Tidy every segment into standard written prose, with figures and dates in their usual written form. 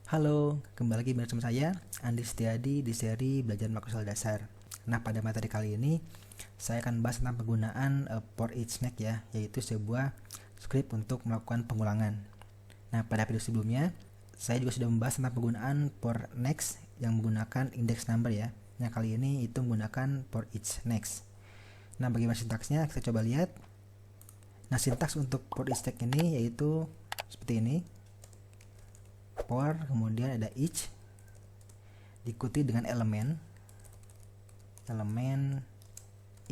Halo, kembali lagi bersama saya Andi Setiadi di seri Belajar Makrosel Dasar. Nah, pada materi kali ini saya akan bahas tentang penggunaan for each next ya, yaitu sebuah script untuk melakukan pengulangan. Nah, pada video sebelumnya saya juga sudah membahas tentang penggunaan for next yang menggunakan index number ya. Nah, kali ini itu menggunakan for each next. Nah, bagaimana sintaksnya? Kita coba lihat. Nah, sintaks untuk for each next ini yaitu seperti ini. For, kemudian ada each diikuti dengan elemen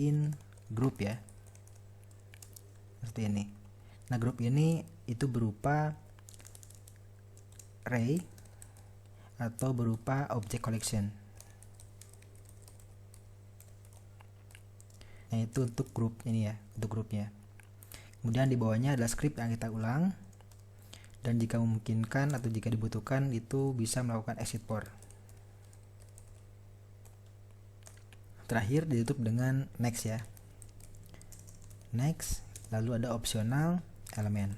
in group ya, seperti ini. Nah, grup ini itu berupa array atau berupa object collection. Nah, itu untuk grup ini ya, untuk grupnya. Kemudian di bawahnya adalah script yang kita ulang, dan jika memungkinkan atau jika dibutuhkan itu bisa melakukan exit for. Terakhir ditutup dengan next ya. Next, lalu ada optional elemen.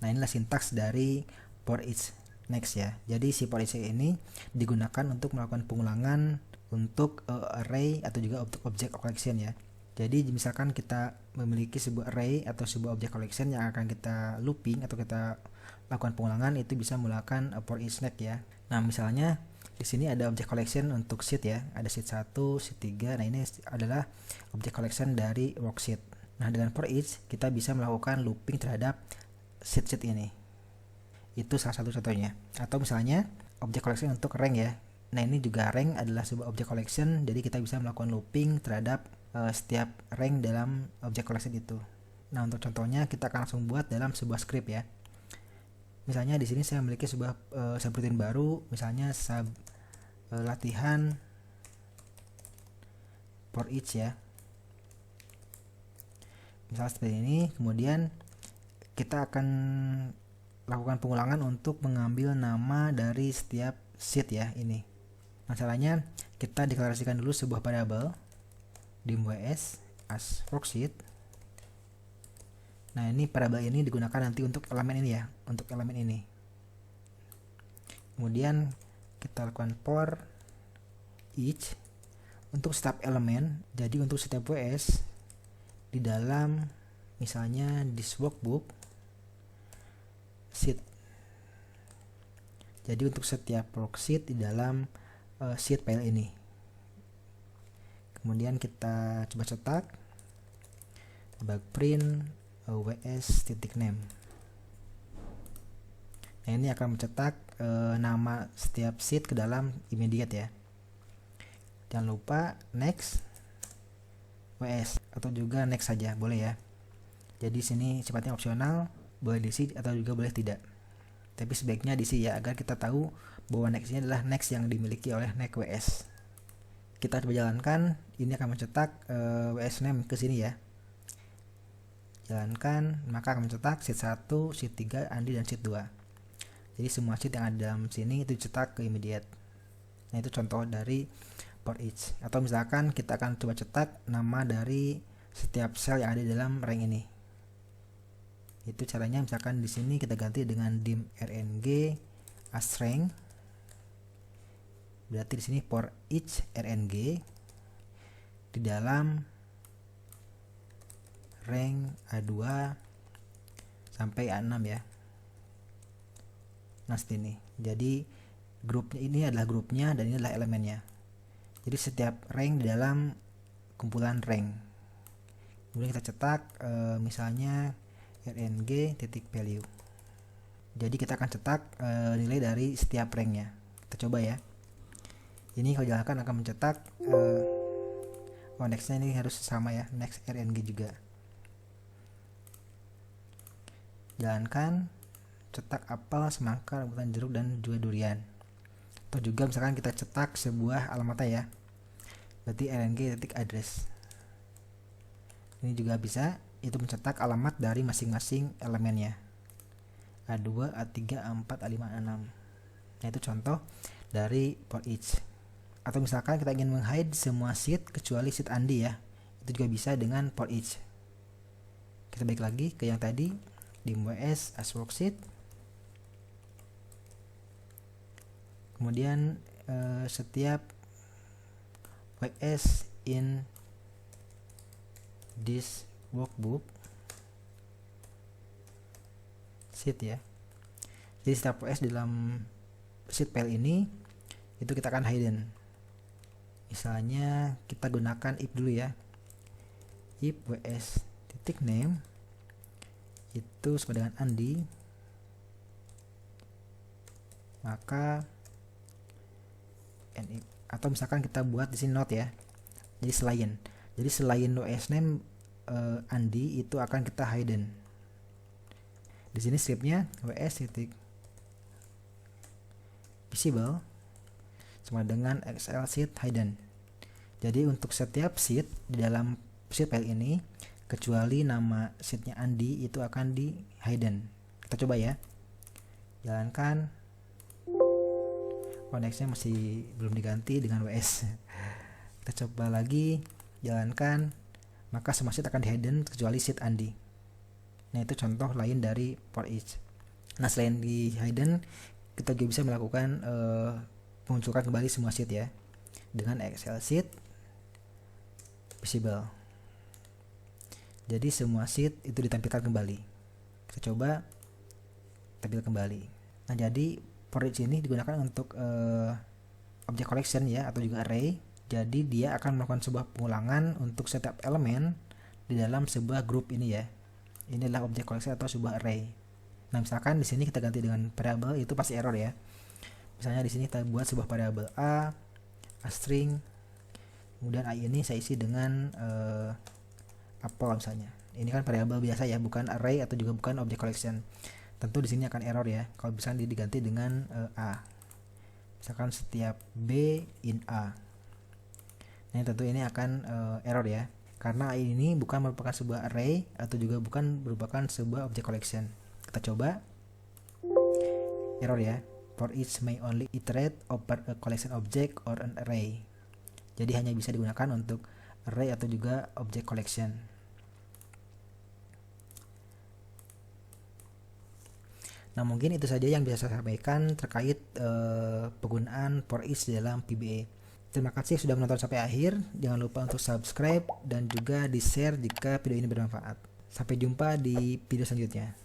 Nah, inilah sintaks dari for each next ya. Jadi si for each ini digunakan untuk melakukan pengulangan untuk array atau juga object collection ya. Jadi misalkan kita memiliki sebuah array atau sebuah object collection yang akan kita looping atau kita lakukan pengulangan, itu bisa menggunakan for each next ya. Nah, misalnya di sini ada object collection untuk sheet ya, ada sheet 1, sheet 3. Nah, ini adalah object collection dari worksheet. Nah, dengan for each kita bisa melakukan looping terhadap sheet ini. Itu salah satu contohnya. Atau misalnya object collection untuk rank ya. Nah, ini juga rank adalah sebuah object collection, jadi kita bisa melakukan looping terhadap setiap rank dalam object collection itu. Nah, untuk contohnya kita akan langsung buat dalam sebuah script ya. Misalnya di sini saya memiliki sebuah subroutine baru, misalnya latihan for each ya. Misalnya seperti ini, kemudian kita akan lakukan pengulangan untuk mengambil nama dari setiap sheet ya ini. Masalahnya kita deklarasikan dulu sebuah variabel dim.ws as worksheet. Nah, ini variabel ini digunakan nanti untuk elemen ini ya, untuk elemen ini. Kemudian kita lakukan for each untuk setiap elemen. Jadi untuk setiap ws di dalam misalnya this workbook sheet. Jadi untuk setiap worksheet di dalam sheet file ini. Kemudian kita coba cetak bug print ws.name. Nah, ini akan mencetak nama setiap sheet ke dalam immediate ya. Jangan lupa next ws atau juga next saja boleh ya. Jadi sini sifatnya opsional, boleh diisi atau juga boleh tidak. Tapi sebaiknya diisi ya, agar kita tahu bahwa next ini adalah next yang dimiliki oleh next ws. Kita coba jalankan, ini akan mencetak ws name ke sini ya. Jalankan, maka akan mencetak sheet 1, sheet 3, Andi dan sheet 2. Jadi semua sheet yang ada dalam sini itu dicetak ke immediate. Nah, itu contoh dari for each. Atau misalkan kita akan coba cetak nama dari setiap sel yang ada dalam rank ini. Itu caranya, misalkan di sini kita ganti dengan dim rng as rank. Berarti di sini for each rng di dalam rank A2 sampai A6 ya. Nah, seperti ini. Jadi grupnya ini adalah grupnya dan ini adalah elemennya. Jadi setiap rank di dalam kumpulan rank. Kemudian kita cetak misalnya rng titik value. Jadi kita akan cetak nilai dari setiap ranknya. Kita coba ya. Ini kalau jalankan akan mencetak nextnya ini harus sama ya, next rng juga. Jalankan, cetak apel, semangka, rambutan, jeruk, dan juga durian. Atau juga misalkan kita cetak sebuah alamat ya, berarti rng titik address. Ini juga bisa, itu mencetak alamat dari masing-masing elemennya, A2, A3, A4, A5, A6. Nah, itu contoh dari for each. Atau misalkan kita ingin menghide semua sheet kecuali sheet Andi ya, itu juga bisa dengan for each. Kita balik lagi ke yang tadi, dim ws as worksheet. Kemudian setiap WS in this workbook sheet ya. Jadi setiap WS dalam sheet file ini itu kita akan hidden. Misalnya kita gunakan if dulu ya. If WS titik name itu sama dengan Andi, maka atau misalkan kita buat di sini note ya. Jadi selain WS name Andi itu akan kita hidden. Di sini scriptnya WS titik visible sama dengan Excel sheet hidden. Jadi untuk setiap sheet di dalam sheet file ini kecuali nama sheetnya Andi itu akan di hidden. Kita coba ya, jalankan. Konteksnya masih belum diganti dengan WS. Kita coba lagi, jalankan, maka semua sheet akan di hidden kecuali sheet Andi. Nah itu contoh lain dari for each. Nah selain di hidden, kita juga bisa melakukan memunculkan kembali semua sheet ya dengan Excel sheet visible. Jadi semua sheet itu ditampilkan kembali. Kita coba tampil kembali. Nah jadi for each ini digunakan untuk object collection ya, atau juga array. Jadi dia akan melakukan sebuah pengulangan untuk setiap elemen di dalam sebuah grup ini ya. Inilah object collection atau sebuah array. Nah misalkan di sini kita ganti dengan variable, itu pasti error ya. Misalnya di sini kita buat sebuah variable a string, kemudian a ini saya isi dengan apple misalnya. Ini kan variable biasa ya, bukan array atau juga bukan object collection. Tentu di sini akan error ya kalau misalnya diganti dengan a. Misalkan setiap b in a. Nah tentu ini akan error ya, karena a ini bukan merupakan sebuah array atau juga bukan merupakan sebuah object collection. Kita coba, error ya. For each may only iterate over a collection object or an array. Jadi hanya bisa digunakan untuk array atau juga object collection. Nah mungkin itu saja yang bisa saya sampaikan terkait penggunaan for each dalam VBA. Terima kasih sudah menonton sampai akhir. Jangan lupa untuk subscribe dan juga di share jika video ini bermanfaat. Sampai jumpa di video selanjutnya.